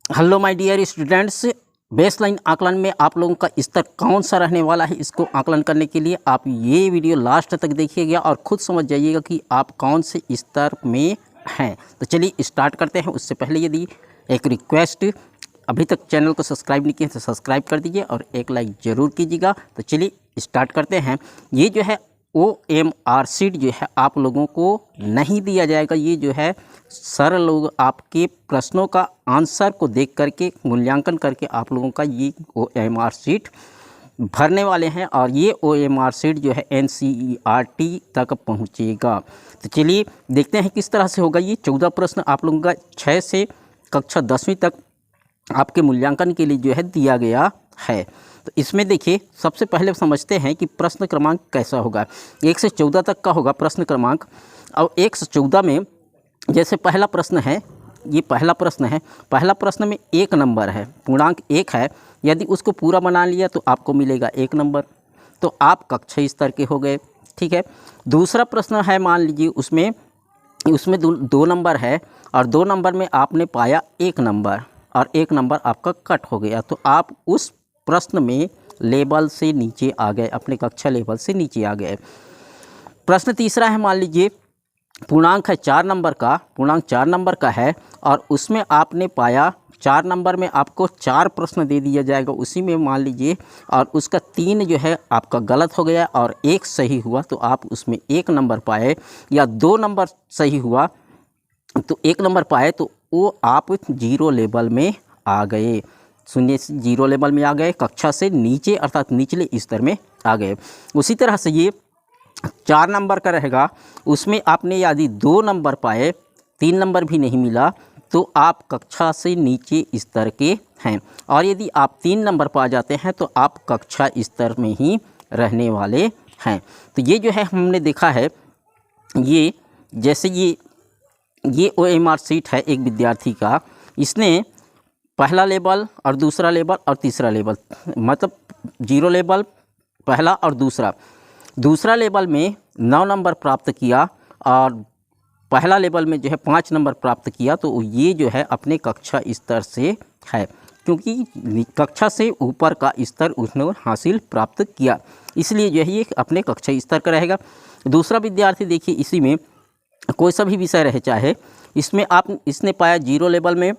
Hello my dear students, baseline आकलन में आप लोगों का स्तर कौन सा रहने वाला है, इसको आकलन करने के लिए आप ये वीडियो लास्ट तक देखिएगा और ख़ुद समझ जाइएगा कि आप कौन से स्तर में हैं। तो चलिए स्टार्ट करते हैं। उससे पहले यदि एक रिक्वेस्ट, अभी तक चैनल को सब्सक्राइब नहीं किया तो सब्सक्राइब कर दीजिए और एक लाइक ज़रूर कीजिएगा। तो चलिए स्टार्ट करते हैं। ये जो है OMR शीट जो है आप लोगों को नहीं दिया जाएगा। ये जो है सर लोग आपके प्रश्नों का आंसर को देख करके मूल्यांकन करके आप लोगों का ये OMR शीट भरने वाले हैं और ये OMR शीट जो है NCERT तक पहुंचेगा। तो चलिए देखते हैं किस तरह से होगा। ये 14 प्रश्न आप लोगों का 6 से कक्षा 10वीं तक आपके मूल्यांकन के लिए जो है दिया गया है। तो इसमें देखिए सबसे पहले समझते हैं कि प्रश्न क्रमांक कैसा होगा। 1 से 14 तक का होगा प्रश्न क्रमांक। और 1 से 14 में जैसे पहला प्रश्न है, ये पहला प्रश्न है। पहला प्रश्न में 1 नंबर है, पूर्णांक 1 है। यदि उसको पूरा बना लिया तो आपको मिलेगा 1 नंबर, तो आप कक्षा स्तर के हो गए। ठीक है। दूसरा प्रश्न है, मान लीजिए उसमें 2 नंबर है और 2 नंबर में आपने पाया 1 नंबर और 1 नंबर आपका कट हो गया, तो आप उस प्रश्न में लेवल से नीचे आ गए, अपने कक्षा लेवल से नीचे आ गए। प्रश्न तीसरा है, मान लीजिए पूर्णांक है 4 नंबर का, पूर्णांक 4 नंबर का है और उसमें आपने पाया 4 नंबर में आपको 4 प्रश्न दे दिया जाएगा उसी में, मान लीजिए, और उसका 3 जो है आपका गलत हो गया और 1 सही हुआ, तो आप उसमें 1 नंबर पाए। या 2 नंबर सही हुआ तो 1 नंबर पाए, तो वो आप 0 लेवल में आ गए। सुनिए, 0 लेवल में आ गए, कक्षा से नीचे अर्थात निचले स्तर में आ गए। उसी तरह से ये 4 नंबर का रहेगा, उसमें आपने यदि 2 नंबर पाए, 3 नंबर भी नहीं मिला, तो आप कक्षा से नीचे स्तर के हैं। और यदि आप 3 नंबर पा जाते हैं तो आप कक्षा स्तर में ही रहने वाले हैं। तो ये जो है हमने देखा है, ये जैसे ये OMR शीट है एक विद्यार्थी का। इसने पहला लेवल और दूसरा लेवल और तीसरा लेवल, मतलब 0 लेवल पहला और दूसरा लेवल में 9 नंबर प्राप्त किया और पहला लेवल में जो है 5 नंबर प्राप्त किया। तो ये जो है अपने कक्षा स्तर से है, क्योंकि कक्षा से ऊपर का स्तर उसने हासिल प्राप्त किया, इसलिए जो है ये अपने कक्षा स्तर का रहेगा। दूसरा विद्यार्थी देखिए, इसी में कोई सा भी विषय रहे चाहे, इसमें इसने पाया 0 लेवल में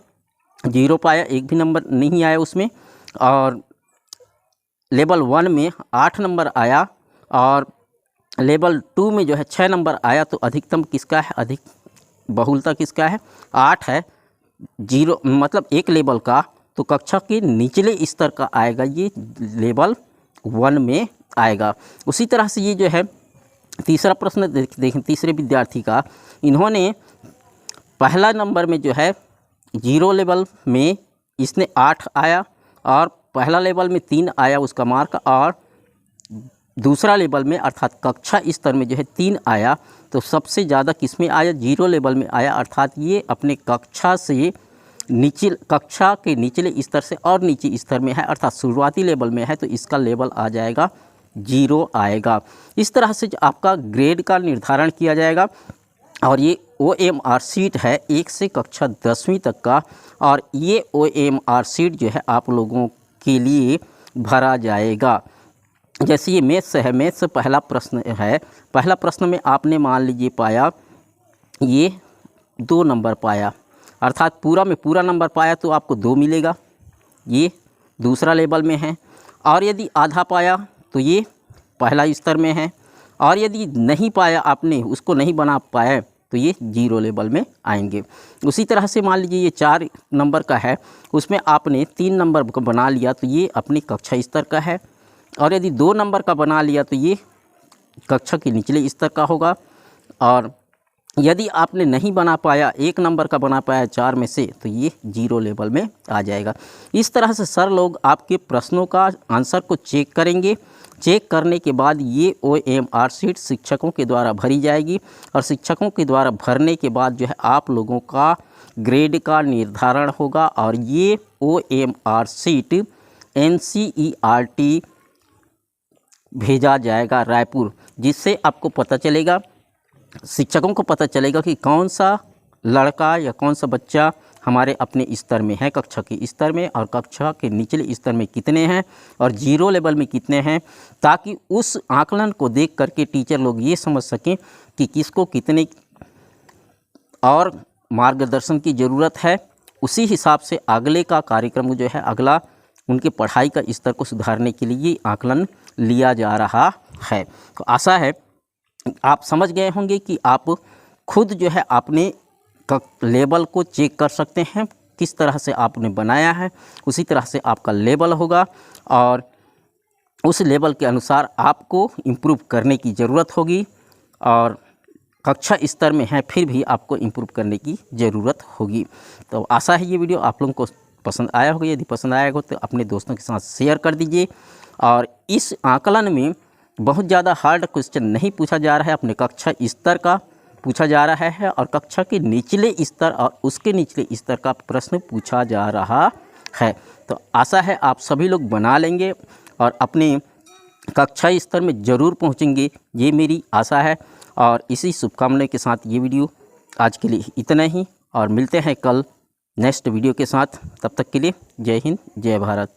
0 पाया, 1 भी नंबर नहीं आया उसमें, और लेवल 1 में 8 नंबर आया और लेवल 2 में जो है 6 नंबर आया। तो अधिकतम किसका है, अधिक बहुलता किसका है, 8 है। 0 मतलब 1 लेवल का, तो कक्षा के निचले स्तर का आएगा, ये लेवल 1 में आएगा। उसी तरह से ये जो है तीसरा प्रश्न देखें, तीसरे विद्यार्थी का, इन्होंने पहला नंबर में जो है 0 लेवल में इसने 8 आया और पहला लेवल में 3 आया उसका मार्क, और दूसरा लेवल में अर्थात कक्षा स्तर में जो है 3 आया। तो सबसे ज़्यादा किस में आया, 0 लेवल में आया, अर्थात ये अपने कक्षा के निचले स्तर से और नीचे स्तर में है, अर्थात शुरुआती लेवल में है, तो इसका लेवल आ जाएगा 0 आएगा। इस तरह से आपका ग्रेड का निर्धारण किया जाएगा। और ये OMR शीट है 1 से कक्षा 10वीं तक का, और ये OMR शीट जो है आप लोगों के लिए भरा जाएगा। जैसे ये मैथ्स है, मैथ्स पहला प्रश्न है, पहला प्रश्न में आपने मान लीजिए पाया ये 2 नंबर पाया, अर्थात पूरा में पूरा नंबर पाया तो आपको 2 मिलेगा, ये दूसरा लेवल में है। और यदि आधा पाया तो ये पहला स्तर में है, और यदि नहीं पाया, आपने उसको नहीं बना पाया, तो ये 0 लेवल में आएंगे। उसी तरह से मान लीजिए ये 4 नंबर का है, उसमें आपने 3 नंबर को बना लिया, तो ये अपनी कक्षा स्तर का है। और यदि 2 नंबर का बना लिया तो ये कक्षा के निचले स्तर का होगा। और यदि आपने नहीं बना पाया, 1 नंबर का बना पाया 4 में से, तो ये 0 लेवल में आ जाएगा। इस तरह से सर लोग आपके प्रश्नों का आंसर को चेक करेंगे। चेक करने के बाद ये OMR शीट शिक्षकों के द्वारा भरी जाएगी, और शिक्षकों के द्वारा भरने के बाद जो है आप लोगों का ग्रेड का निर्धारण होगा। और ये OMR शीट NCERT भेजा जाएगा रायपुर, जिससे आपको पता चलेगा, शिक्षकों को पता चलेगा कि कौन सा लड़का या कौन सा बच्चा हमारे अपने स्तर में हैं, कक्षा के स्तर में, और कक्षा के निचले स्तर में कितने हैं और जीरो लेवल में कितने हैं, ताकि उस आकलन को देख करके टीचर लोग ये समझ सकें कि किसको कितने और मार्गदर्शन की ज़रूरत है। उसी हिसाब से अगले का कार्यक्रम जो है, अगला उनके पढ़ाई का स्तर को सुधारने के लिए आकलन लिया जा रहा है। तो आशा है आप समझ गए होंगे कि आप खुद जो है अपने लेवल को चेक कर सकते हैं, किस तरह से आपने बनाया है उसी तरह से आपका लेवल होगा, और उस लेवल के अनुसार आपको इम्प्रूव करने की ज़रूरत होगी। और कक्षा स्तर में है फिर भी आपको इम्प्रूव करने की ज़रूरत होगी। तो आशा है ये वीडियो आप लोगों को पसंद आया होगा। यदि पसंद आया हो तो अपने दोस्तों के साथ शेयर कर दीजिए। और इस आकलन में बहुत ज़्यादा हार्ड क्वेश्चन नहीं पूछा जा रहा है, अपने कक्षा स्तर का पूछा जा रहा है, और कक्षा के निचले स्तर और उसके निचले स्तर का प्रश्न पूछा जा रहा है। तो आशा है आप सभी लोग बना लेंगे और अपने कक्षा स्तर में ज़रूर पहुंचेंगे, ये मेरी आशा है। और इसी शुभकामना के साथ ये वीडियो आज के लिए इतना ही, और मिलते हैं कल नेक्स्ट वीडियो के साथ। तब तक के लिए जय हिंद, जय भारत।